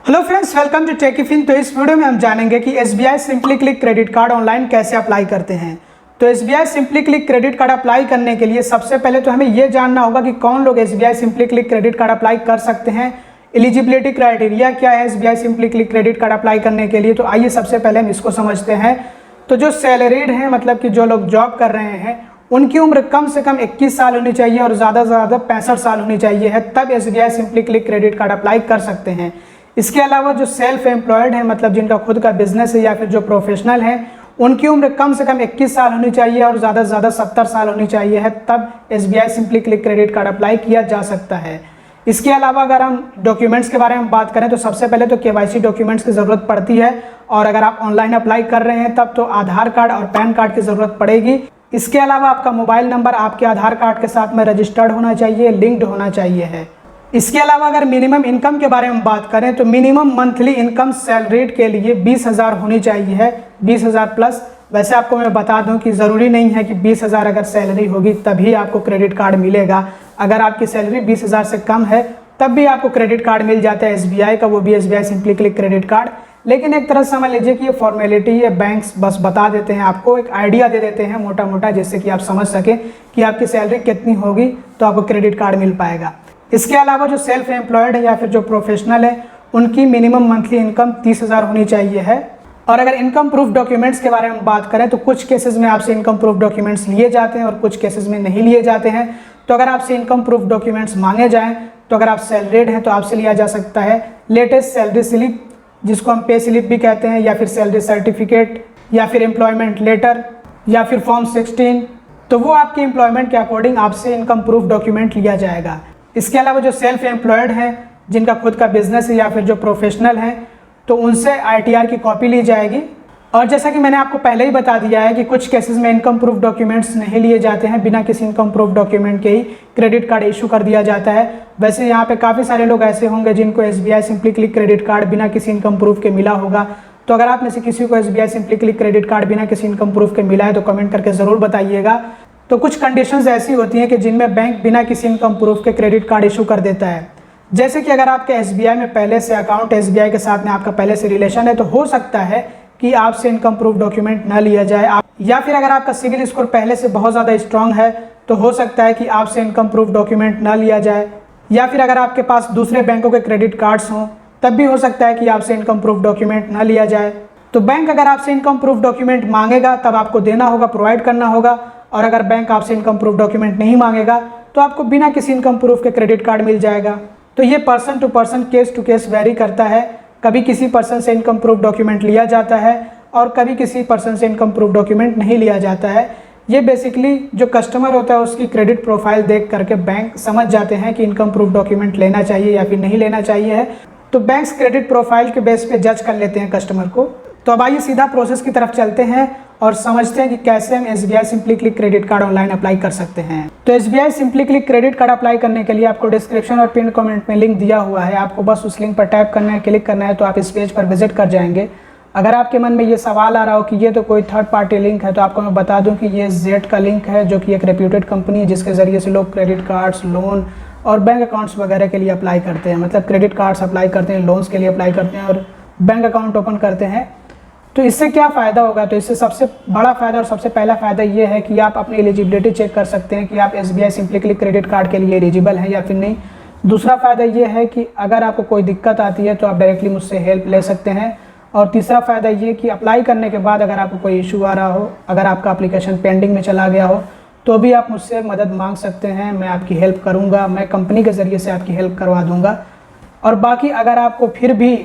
Hello friends, welcome to Techifin. तो इस video में हम जानेंगे कि SBI simply click credit card online कैसे अप्लाई करते हैं। तो SBI simply click credit card apply करने के लिए सबसे पहले तो हमें यह जानना होगा कि कौन लोग SBI simply click credit card apply कर सकते हैं। एलिजिबिलिटी क्राइटेरिया क्या है SBI simply click credit card apply करने के लिए, तो आइए सबसे पहले हम इसको समझते हैं। तो जो सैलरीड हैं, मतलब कि जो लोग जॉब कर रहे हैं, उनकी उम्र कम से कम 21 साल होनी चाहिए और ज़्यादा से ज़्यादा 65 साल होनी चाहिए है, तब SBI simply click credit card apply कर सकते हैं। इसके अलावा जो सेल्फ एम्प्लॉयड है, मतलब जिनका खुद का बिजनेस है या फिर जो प्रोफेशनल है, उनकी उम्र कम से कम 21 साल होनी चाहिए और ज़्यादा से ज़्यादा 70 साल होनी चाहिए है, तब SBI simply click credit card apply किया जा सकता है। इसके अलावा अगर हम डॉक्यूमेंट्स के बारे में बात करें तो सबसे पहले तो केवाईसी डॉक्यूमेंट्स की ज़रूरत पड़ती है, और अगर आप ऑनलाइन अप्लाई कर रहे हैं तब तो आधार कार्ड और पैन कार्ड की ज़रूरत पड़ेगी। इसके अलावा आपका मोबाइल नंबर आपके आधार कार्ड के साथ में रजिस्टर्ड होना चाहिए, लिंक्ड होना चाहिए है। इसके अलावा अगर मिनिमम इनकम के बारे में बात करें तो मिनिमम मंथली इनकम सैलरीड के लिए 20,000 होनी चाहिए है, 20,000 प्लस। वैसे आपको मैं बता दूं कि ज़रूरी नहीं है कि 20,000 अगर सैलरी होगी तभी आपको क्रेडिट कार्ड मिलेगा। अगर आपकी सैलरी 20,000 से कम है तब भी आपको क्रेडिट कार्ड मिल जाता है एसबीआई का, वो भी SBI simply click credit card. लेकिन एक तरह से समझ लीजिए कि ये फॉर्मेलिटी है, बैंक्स बस बता देते हैं, आपको एक आइडिया दे देते हैं मोटा मोटा, जिससे कि आप समझ सकें कि आपकी सैलरी कितनी होगी तो आपको क्रेडिट कार्ड मिल पाएगा। इसके अलावा जो सेल्फ एम्प्लॉयड है या फिर जो प्रोफेशनल है, उनकी मिनिमम मंथली इनकम 30,000 होनी चाहिए है। और अगर इनकम प्रूफ डॉक्यूमेंट्स के बारे में बात करें तो कुछ केसेस में आपसे इनकम प्रूफ डॉक्यूमेंट्स लिए जाते हैं और कुछ केसेस में नहीं लिए जाते हैं। तो अगर आपसे इनकम प्रूफ डॉक्यूमेंट्स मांगे जाएँ तो अगर आप सैलरीड हैं तो आपसे लिया जा सकता है लेटेस्ट सैलरी स्लिप, जिसको हम पे स्लिप भी कहते हैं, या फिर सैलरी सर्टिफिकेट, या फिर एम्प्लॉयमेंट लेटर, या फिर फॉर्म 16। तो वो आपके एम्प्लॉयमेंट के अकॉर्डिंग आपसे इनकम प्रूफ डॉक्यूमेंट लिया जाएगा। इसके अलावा जो सेल्फ एम्प्लॉयड हैं, जिनका खुद का बिजनेस है या फिर जो प्रोफेशनल हैं, तो उनसे आईटीआर की कॉपी ली जाएगी। और जैसा कि मैंने आपको पहले ही बता दिया है कि कुछ केसेस में इनकम प्रूफ डॉक्यूमेंट्स नहीं लिए जाते हैं, बिना किसी इनकम प्रूफ डॉक्यूमेंट के ही क्रेडिट कार्ड इशू कर दिया जाता है। वैसे यहाँ पे काफ़ी सारे लोग ऐसे होंगे जिनको SBI simply click credit card बिना किसी इनकम प्रूफ के मिला होगा। तो अगर आप में से किसी को SBI simply click credit card बिना किसी इनकम प्रूफ के मिला है तो कमेंट करके ज़रूर बताइएगा। तो कुछ कंडीशंस ऐसी होती हैं कि जिनमें बैंक बिना किसी इनकम प्रूफ के क्रेडिट कार्ड इशू कर देता है। जैसे कि अगर आपके एसबीआई में पहले से अकाउंट, एसबीआई के साथ में आपका पहले से रिलेशन है, तो हो सकता है कि आपसे इनकम प्रूफ डॉक्यूमेंट ना लिया जाए। या फिर अगर आपका सिविल स्कोर पहले से बहुत ज़्यादा स्ट्रांग है तो हो सकता है कि आपसे इनकम प्रूफ डॉक्यूमेंट ना लिया जाए। या फिर अगर आपके पास दूसरे बैंकों के क्रेडिट कार्ड्स हों तब भी हो सकता है कि आपसे इनकम प्रूफ डॉक्यूमेंट ना लिया जाए। तो बैंक अगर आपसे इनकम प्रूफ डॉक्यूमेंट मांगेगा तब आपको देना होगा, प्रोवाइड करना होगा। और अगर बैंक आपसे इनकम प्रूफ डॉक्यूमेंट नहीं मांगेगा तो आपको बिना किसी इनकम प्रूफ के क्रेडिट कार्ड मिल जाएगा। तो ये person to person, case to case vary करता है। कभी किसी पर्सन से इनकम प्रूफ डॉक्यूमेंट लिया जाता है और कभी किसी पर्सन से इनकम प्रूफ डॉक्यूमेंट नहीं लिया जाता है। ये बेसिकली जो कस्टमर होता है उसकी क्रेडिट प्रोफाइल देख करके बैंक समझ जाते हैं कि इनकम प्रूफ डॉक्यूमेंट लेना चाहिए या फिर नहीं लेना चाहिए है। तो बैंक्स क्रेडिट प्रोफाइल के बेस पे जज कर लेते हैं कस्टमर को। तो अब आइए सीधा प्रोसेस की तरफ चलते हैं और समझते हैं कि कैसे हम SBI simply click credit card online apply कर सकते हैं। तो SBI simply click credit card apply करने के लिए आपको डिस्क्रिप्शन और पिन कमेंट में लिंक दिया हुआ है, आपको बस उस लिंक पर टैप करना है, क्लिक करना है, तो आप इस पेज पर विजिट कर जाएंगे। अगर आपके मन में ये सवाल आ रहा हो कि ये तो कोई थर्ड पार्टी लिंक है, तो आपको मैं बता दूं कि ये जेड का लिंक है, जो कि एक रेप्यूटेड कंपनी है जिसके ज़रिए से लोग क्रेडिट कार्ड्स, लोन और बैंक अकाउंट्स वगैरह के लिए अप्लाई करते हैं। मतलब क्रेडिट कार्ड्स अप्लाई करते हैं, लोन्स के लिए अप्लाई करते हैं और बैंक अकाउंट ओपन करते हैं। तो इससे क्या फ़ायदा होगा? तो इससे सबसे बड़ा फ़ायदा और सबसे पहला फ़ायदा ये है कि आप अपनी एलिजिबिलिटी चेक कर सकते हैं कि आप SBI simply click credit card के लिए एलिजिबल हैं या फिर नहीं। दूसरा फ़ायदा ये है कि अगर आपको कोई दिक्कत आती है तो आप डायरेक्टली मुझसे हेल्प ले सकते हैं। और तीसरा फ़ायदा ये कि अप्लाई करने के बाद अगर आपको कोई इशू आ रहा हो, अगर आपका एप्लीकेशन पेंडिंग में चला गया हो, तो भी आप मुझसे मदद मांग सकते हैं, मैं आपकी हेल्प करूँगा, मैं कंपनी के ज़रिए से आपकी हेल्प करवा दूँगा। और बाकी अगर आपको फिर भी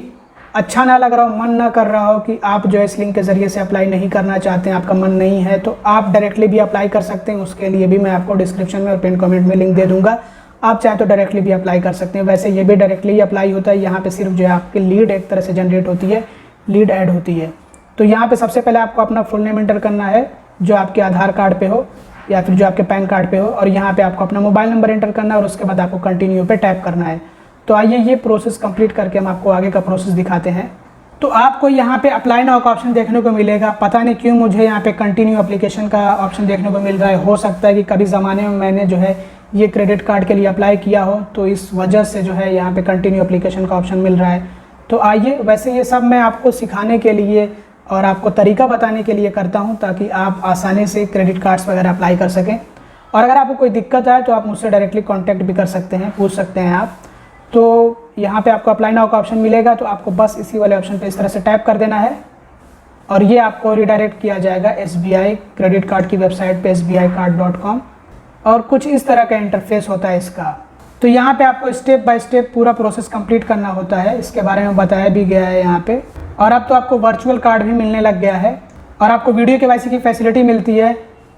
अच्छा ना लग रहा हो, मन ना कर रहा हो कि आप जो है इस लिंक के ज़रिए से अप्लाई नहीं करना चाहते हैं, आपका मन नहीं है, तो आप डायरेक्टली भी अप्लाई कर सकते हैं। उसके लिए भी मैं आपको डिस्क्रिप्शन में और पिन कमेंट में लिंक दे दूंगा, आप चाहे तो डायरेक्टली भी अप्लाई कर सकते हैं। वैसे ये भी डायरेक्टली अप्लाई होता है, यहाँ पे सिर्फ जो है आपकी लीड एक तरह से जनरेट होती है, लीड ऐड होती है। तो यहाँ पे सबसे पहले आपको अपना फुल नेम एंटर करना है जो आपके आधार कार्ड पे हो या फिर जो आपके पैन कार्ड पे हो, और यहाँ पे आपको अपना मोबाइल नंबर एंटर करना है और उसके बाद आपको कंटिन्यू पे टैप करना है। तो आइए ये प्रोसेस कंप्लीट करके हम आपको आगे का प्रोसेस दिखाते हैं। तो आपको यहाँ पे अप्लाई नाउ का ऑप्शन देखने को मिलेगा। पता नहीं क्यों मुझे यहाँ पे कंटिन्यू एप्लीकेशन का ऑप्शन देखने को मिल रहा है। हो सकता है कि कभी ज़माने में मैंने जो है ये क्रेडिट कार्ड के लिए अप्लाई किया हो, तो इस वजह से जो है यहाँ पे कंटिन्यू एप्लीकेशन का ऑप्शन मिल रहा है। तो आइए, वैसे ये सब मैं आपको सिखाने के लिए और आपको तरीका बताने के लिए करता हूँ ताकि आप आसानी से क्रेडिट कार्ड्स वगैरह अप्लाई कर सकें। और अगर आपको कोई दिक्कत आए तो आप मुझसे डायरेक्टली कांटेक्ट भी कर सकते हैं, पूछ सकते हैं आप। तो यहाँ पे आपको अप्लाई नाउ का ऑप्शन मिलेगा, तो आपको बस इसी वाले ऑप्शन पे इस तरह से टैप कर देना है और ये आपको रिडायरेक्ट किया जाएगा SBI क्रेडिट कार्ड की वेबसाइट पे sbicard.com। और कुछ इस तरह का इंटरफेस होता है इसका। तो यहाँ पे आपको स्टेप बाय स्टेप पूरा प्रोसेस कंप्लीट करना होता है, इसके बारे में बताया भी गया है यहाँ पे। और अब तो आपको वर्चुअल कार्ड भी मिलने लग गया है और आपको वीडियो KYC की फैसिलिटी मिलती है।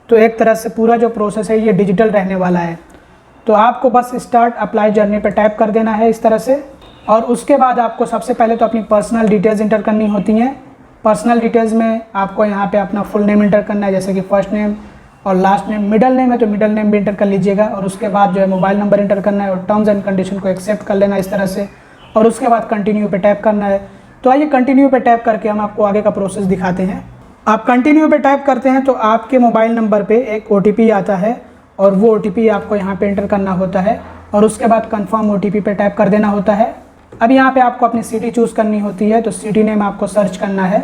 तो एक तरह से पूरा जो प्रोसेस है ये डिजिटल रहने वाला है। तो आपको बस स्टार्ट अप्लाई जर्नी पे टैप कर देना है इस तरह से। और उसके बाद आपको सबसे पहले तो अपनी पर्सनल डिटेल्स इंटर करनी होती हैं। पर्सनल डिटेल्स में आपको यहाँ पे अपना फुल नेम इंटर करना है, जैसे कि फर्स्ट नेम और लास्ट नेम। मिडल नेम है तो मिडल नेम भी इंटर कर लीजिएगा। और उसके बाद जो है मोबाइल नंबर इंटर करना है और टर्म्स एंड कंडीशन को एक्सेप्ट कर लेना इस तरह से। और उसके बाद कंटिन्यू पे टैप करना है। तो आइए कंटिन्यू पे टैप करके हम आपको आगे का प्रोसेस दिखाते हैं। आप कंटिन्यू पे टैप करते हैं तो आपके मोबाइल नंबर पे एक OTP आता है और वो OTP आपको यहाँ पे इंटर करना होता है और उसके बाद कंफर्म OTP पे टैप कर देना होता है। अब यहाँ पे आपको अपनी सिटी चूज़ करनी होती है। तो सिटी नेम आपको सर्च करना है।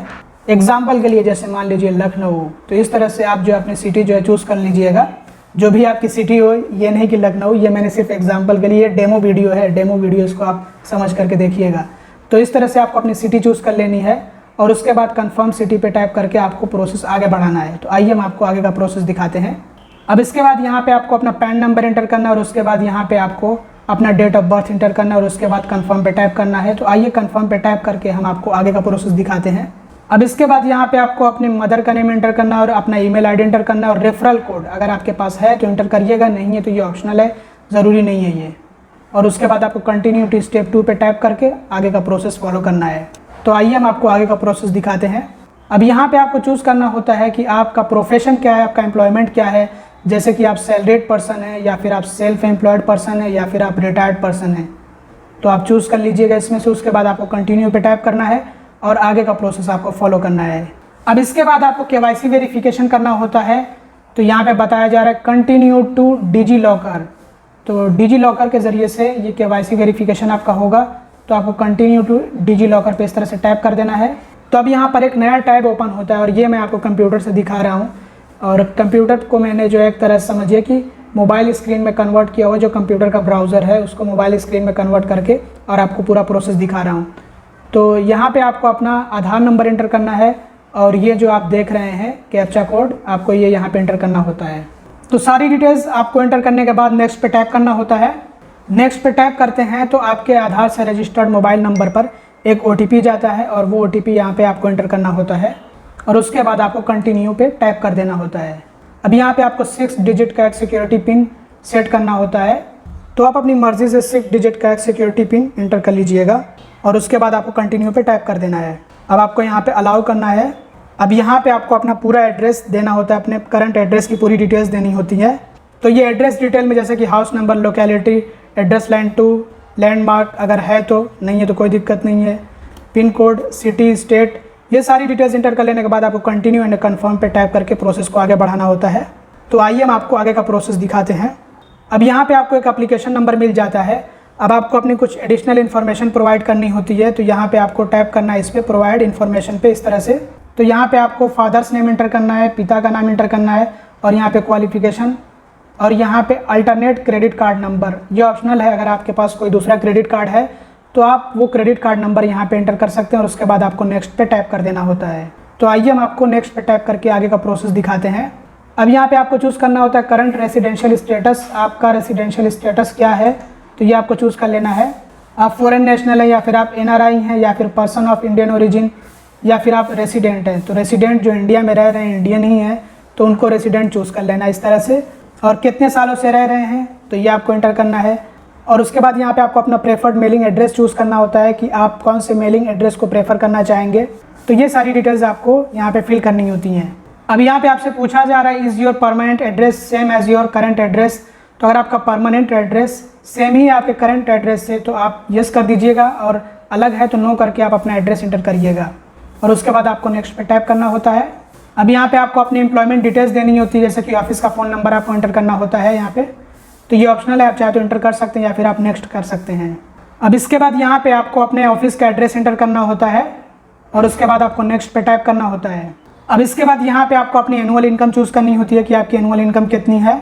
एग्जाम्पल के लिए जैसे मान लीजिए लखनऊ, तो इस तरह से आप जो अपनी सिटी जो है चूज़ कर लीजिएगा, जो भी आपकी सिटी हो। ये नहीं कि लखनऊ, ये मैंने सिर्फ एग्जाम्पल के लिए, डेमो वीडियो है, डेमो वीडियो इसको आप समझ करके देखिएगा। तो इस तरह से आपको अपनी सिटी चूज़ कर लेनी है और उसके बाद कंफर्म सिटी पे टैप करके आपको प्रोसेस आगे बढ़ाना है। तो आइए हम आपको आगे का प्रोसेस दिखाते हैं। अब इसके बाद यहाँ पे आपको अपना पैन नंबर इंटर करना है और उसके बाद यहाँ पे आपको अपना डेट ऑफ बर्थ इंटर करना है और उसके बाद कंफर्म पे टैप करना है। तो आइए कंफर्म पे टैप करके हम आपको आगे का प्रोसेस दिखाते हैं। अब इसके बाद यहाँ पे आपको अपने मदर का नेम इंटर करना है और अपना ईमेल आईडी इंटर करना है और रेफरल कोड अगर आपके पास है तो इंटर करिएगा, नहीं है तो ये ऑप्शनल है, ज़रूरी नहीं है ये। और उसके बाद आपको कंटिन्यू टू स्टेप 2 पे टैप करके आगे का प्रोसेस फॉलो करना है। तो आइए हम आपको आगे का प्रोसेस दिखाते हैं। अब यहाँ पे आपको चूज़ करना होता है कि आपका प्रोफेशन क्या है, आपका एम्प्लॉयमेंट क्या है, जैसे कि आप सैलरीड पर्सन है या फिर आप सेल्फ एम्प्लॉयड पर्सन है या फिर आप रिटायर्ड पर्सन है। तो आप चूज़ कर लीजिएगा इसमें से। उसके बाद आपको कंटिन्यू पे टैप करना है और आगे का प्रोसेस आपको फॉलो करना है। अब इसके बाद आपको KYC वेरिफिकेशन करना होता है। तो यहाँ पे बताया जा रहा है कंटिन्यू टू डिजी लॉकर। तो डिजी लॉकर के ज़रिए से ये KYC वेरिफिकेशन आपका होगा। तो आपको कंटिन्यू टू डिजी लॉकर पे इस तरह से टैप कर देना है। तो अब यहाँ पर एक नया टैब ओपन होता है और ये मैं आपको कंप्यूटर से दिखा रहा हूँ। और कंप्यूटर को मैंने जो एक तरह से समझिए कि मोबाइल स्क्रीन में कन्वर्ट किया हुआ, जो कंप्यूटर का ब्राउज़र है उसको मोबाइल स्क्रीन में कन्वर्ट करके और आपको पूरा प्रोसेस दिखा रहा हूँ। तो यहाँ पे आपको अपना आधार नंबर इंटर करना है और ये जो आप देख रहे हैं कैप्चा कोड, आपको ये यहाँ पे इंटर करना होता है। तो सारी डिटेल्स आपको इंटर करने के बाद नेक्स्ट पे टैप करना होता है। नेक्स्ट पे टैप करते हैं तो आपके आधार से रजिस्टर्ड मोबाइल नंबर पर एक OTP जाता है और वो OTP यहाँ पे आपको इंटर करना होता है और उसके बाद आपको कंटिन्यू पे टैप कर देना होता है। अब यहाँ पे आपको 6 डिजिट का एक सिक्योरिटी पिन सेट करना होता है। तो आप अपनी मर्ज़ी से 6 डिजिट का एक सिक्योरिटी पिन इंटर कर लीजिएगा और उसके बाद आपको कंटिन्यू पे टैप कर देना है। अब आपको यहाँ पे अलाउ करना है। अब यहाँ पे आपको अपना पूरा एड्रेस देना होता है, अपने करंट एड्रेस की पूरी डिटेल्स देनी होती है। तो ये एड्रेस डिटेल में जैसे कि house number, locality, address line 2, landmark अगर है तो, नहीं है तो कोई दिक्कत नहीं है, पिन कोड, सिटी, स्टेट, ये सारी डिटेल्स इंटर कर लेने के बाद आपको कंटिन्यू एंड कन्फर्म पे टैप करके प्रोसेस को आगे बढ़ाना होता है। तो आइए हम आपको आगे का प्रोसेस दिखाते हैं। अब यहाँ पे आपको एक एप्लीकेशन नंबर मिल जाता है। अब आपको अपनी कुछ एडिशनल इन्फॉर्मेशन प्रोवाइड करनी होती है। तो यहाँ पे आपको टैप करना है इस पर प्रोवाइड इन्फॉर्मेशन पे इस तरह से। तो यहाँ पे आपको फादर्स नेम इंटर करना है, पिता का नाम इंटर करना है और यहाँ पे क्वालिफिकेशन और यहाँ पे अल्टरनेट क्रेडिट कार्ड नंबर, ये ऑप्शनल है। अगर आपके पास कोई दूसरा क्रेडिट कार्ड है तो आप वो क्रेडिट कार्ड नंबर यहाँ पे एंटर कर सकते हैं और उसके बाद आपको नेक्स्ट पे टैप कर देना होता है। तो आइए हम आपको नेक्स्ट पे टैप करके आगे का प्रोसेस दिखाते हैं। अब यहाँ पे आपको चूज़ करना होता है करंट रेसिडेंशियल स्टेटस, आपका रेसिडेंशियल स्टेटस क्या है, तो ये आपको चूज़ कर लेना है। आप फॉरेन नेशनल है या फिर आप NRI हैं या फिर पर्सन ऑफ इंडियन ओरिजिन या फिर आप रेसिडेंट हैं। तो रेसिडेंट जो इंडिया में रह रहे हैं, इंडियन ही है, तो उनको रेसिडेंट चूज़ कर लेना इस तरह से। और कितने सालों से रह रहे हैं तो ये आपको इंटर करना है। और उसके बाद यहाँ पे आपको अपना प्रेफर्ड मेलिंग एड्रेस चूज़ करना होता है कि आप कौन से मेलिंग एड्रेस को प्रेफर करना चाहेंगे। तो ये सारी डिटेल्स आपको यहाँ पे फिल करनी होती हैं। अब यहाँ पे आपसे पूछा जा रहा है is your permanent address same as your current address. तो अगर आपका परमानेंट एड्रेस सेम ही आपके करंट एड्रेस से तो आप यस कर दीजिएगा और अलग है तो नो करके आप अपना एड्रेस इंटर करिएगा और उसके बाद आपको नेक्स्ट पे टैप करना होता है। अब यहाँ पे आपको अपनी एम्प्लॉयमेंट डिटेल्स देनी होती है, जैसे कि ऑफिस का फ़ोन नंबर आपको इंटर करना होता है यहाँ पे। तो ये ऑप्शनल है, आप चाहे तो इंटर कर सकते हैं या फिर आप नेक्स्ट कर सकते हैं। अब इसके बाद यहाँ पे आपको अपने ऑफिस का एड्रेस एंटर करना होता है और उसके बाद आपको नेक्स्ट पे टाइप करना होता है। अब इसके बाद यहाँ पे आपको अपनी एनुअल इनकम चूज़ करनी होती है कि आपकी एनुअल इनकम कितनी है।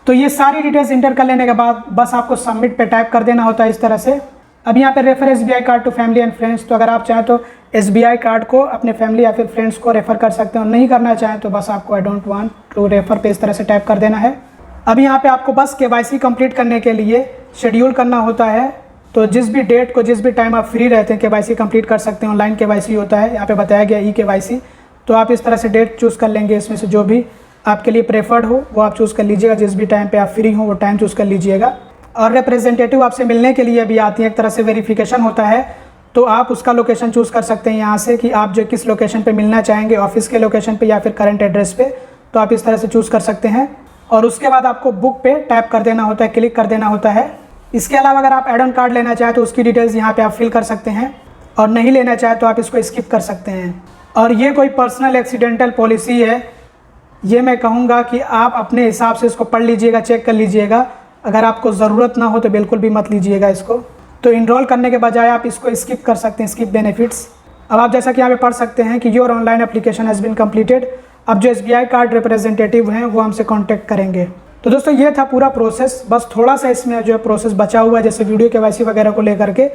तो ये सारी डिटेल्स इंटर कर लेने के बाद बस आपको सबमिट पे टाइप कर देना होता है इस तरह से। अब यहाँ पे refer SBI card to family and friends, तो अगर आप चाहें तो एसबीआई कार्ड को अपने फैमिली या फिर फ्रेंड्स को रेफर कर सकते हैं, और नहीं करना चाहें तो बस आपको I don't want to refer पे इस तरह से टाइप कर देना है। अब यहाँ पे आपको बस केवाईसी कंप्लीट करने के लिए शेड्यूल करना होता है। तो जिस भी डेट को जिस भी टाइम आप फ्री रहते हैं केवाईसी कंप्लीट कर सकते हैं। ऑनलाइन केवाईसी होता है, यहाँ पे बताया गया ई-केवाईसी। तो आप इस तरह से डेट चूज़ कर लेंगे, इसमें से जो भी आपके लिए प्रेफर्ड हो वो आप चूज़ कर लीजिएगा। जिस भी टाइम पे आप फ्री हो वो टाइम चूज़ कर लीजिएगा। और रिप्रेजेंटेटिव आपसे मिलने के लिए भी आती है, एक तरह से वेरिफिकेशन होता है। तो आप उसका लोकेशन चूज़ कर सकते हैं यहाँ से कि आप जो किस लोकेशन पे मिलना चाहेंगे, ऑफिस के लोकेशन पे या फिर करंट एड्रेस पे। तो आप इस तरह से चूज़ कर सकते हैं और उसके बाद आपको बुक पे टैप कर देना होता है, क्लिक कर देना होता है। इसके अलावा अगर आप एड ऑन कार्ड लेना चाहें तो उसकी डिटेल्स यहाँ पे आप फिल कर सकते हैं, और नहीं लेना चाहें तो आप इसको स्किप कर सकते हैं। और ये कोई पर्सनल एक्सीडेंटल पॉलिसी है, ये मैं कहूँगा कि आप अपने हिसाब से इसको पढ़ लीजिएगा, चेक कर लीजिएगा। अगर आपको ज़रूरत ना हो तो बिल्कुल भी मत लीजिएगा इसको। तो इनरोल करने के बजाय आप इसको स्किप कर सकते हैं, स्किप बेनिफिट्स। अब आप जैसा कि यहाँ पे पढ़ सकते हैं कि your online application has been completed. अब जो एसबीआई कार्ड रिप्रेजेंटेटिव हैं वो हमसे कांटेक्ट करेंगे। तो दोस्तों ये था पूरा प्रोसेस, बस थोड़ा सा इसमें जो है प्रोसेस बचा हुआ है, जैसे वीडियो केवाईसी वगैरह को लेकर के,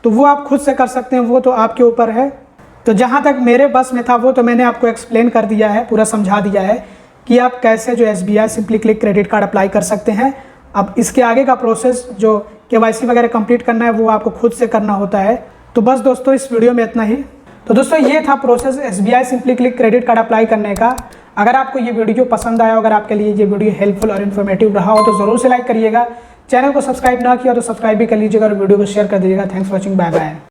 तो वो आप खुद से कर सकते हैं, वो तो आपके ऊपर है। तो जहाँ तक मेरे बस में था वो तो मैंने आपको एक्सप्लेन कर दिया है, पूरा समझा दिया है कि आप कैसे जो SBI simply click credit card apply कर सकते हैं। अब इसके आगे का प्रोसेस जो केवाईसी वगैरह कंप्लीट करना है वो आपको खुद से करना होता है। तो बस दोस्तों इस वीडियो में इतना ही। तो दोस्तों ये था process SBI simply click credit card apply करने का। अगर आपको ये वीडियो पसंद आया, अगर आपके लिए ये वीडियो हेल्पफुल और इन्फॉर्मेटिव रहा हो तो ज़रूर से लाइक करिएगा। चैनल को सब्सक्राइब ना किया तो सब्सक्राइब भी कर लीजिएगा और वीडियो को शेयर कर दीजिएगा। Thanks for watching, bye bye.